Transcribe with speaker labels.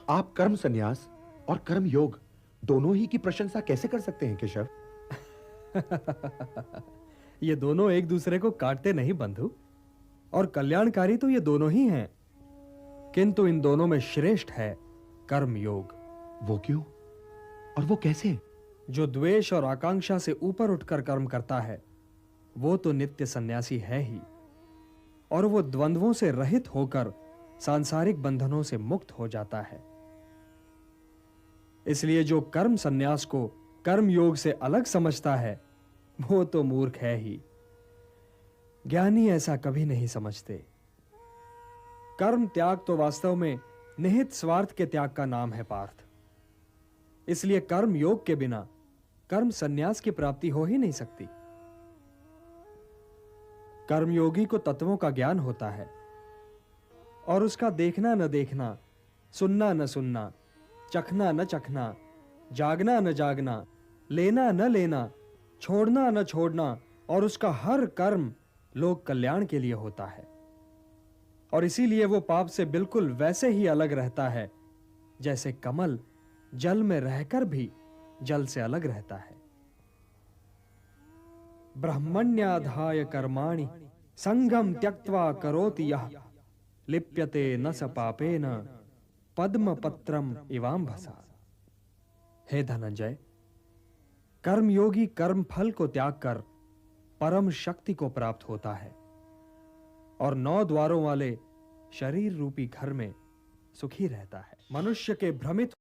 Speaker 1: आप कर्म संन्यास और कर्म योग दोनों ही की प्रशंसा कैसे कर सकते हैं केशव?
Speaker 2: ये दोनों एक दूसरे को काटते नहीं बंधु, और कल्याणकारी तो ये दोनों ही हैं, किंतु इन दोनों में श्रेष्ठ है कर्म योग।
Speaker 1: वो क्यों और वो कैसे?
Speaker 2: जो द्वेष और आकांक्षा से ऊपर उठकर कर्म करता है वो तो नित्य सन्यासी है ही, और वो द्वंद्वों से रहित होकर सांसारिक बंधनों से मुक्त हो जाता है। इसलिए जो कर्म सन्यास को कर्म योग से अलग समझता है वो तो मूर्ख है ही। ज्ञानी ऐसा कभी नहीं समझते। कर्म त्याग तो वास्तव में निहित स्वार्थ के त्याग का नाम है पार्थ। इसलिए कर्म योग के बिना कर्म सन्यास की प्राप्ति हो ही नहीं सकती। कर्मयोगी को तत्वों का ज्ञान होता है और उसका देखना न देखना, सुनना न सुनना, चखना न चखना, जागना न जागना, लेना न लेना, छोड़ना न छोड़ना और उसका हर कर्म लोक कल्याण के लिए होता है। और इसीलिए वो पाप से बिल्कुल वैसे ही अलग रहता है जैसे कमल जल में रहकर भी जल से अलग रहता है। ब्रह्मण्याधाय कर्माणि संगम त्यक्त्वा करोति यः लिप्यते न स पापेन पद्म पत्रम इवाम्भसा। हे धनंजय, कर्मयोगी कर्म फल को त्याग कर परम शक्ति को प्राप्त होता है और 9 द्वारों वाले शरीर रूपी घर में सुखी रहता है। मनुष्य के भ्रमित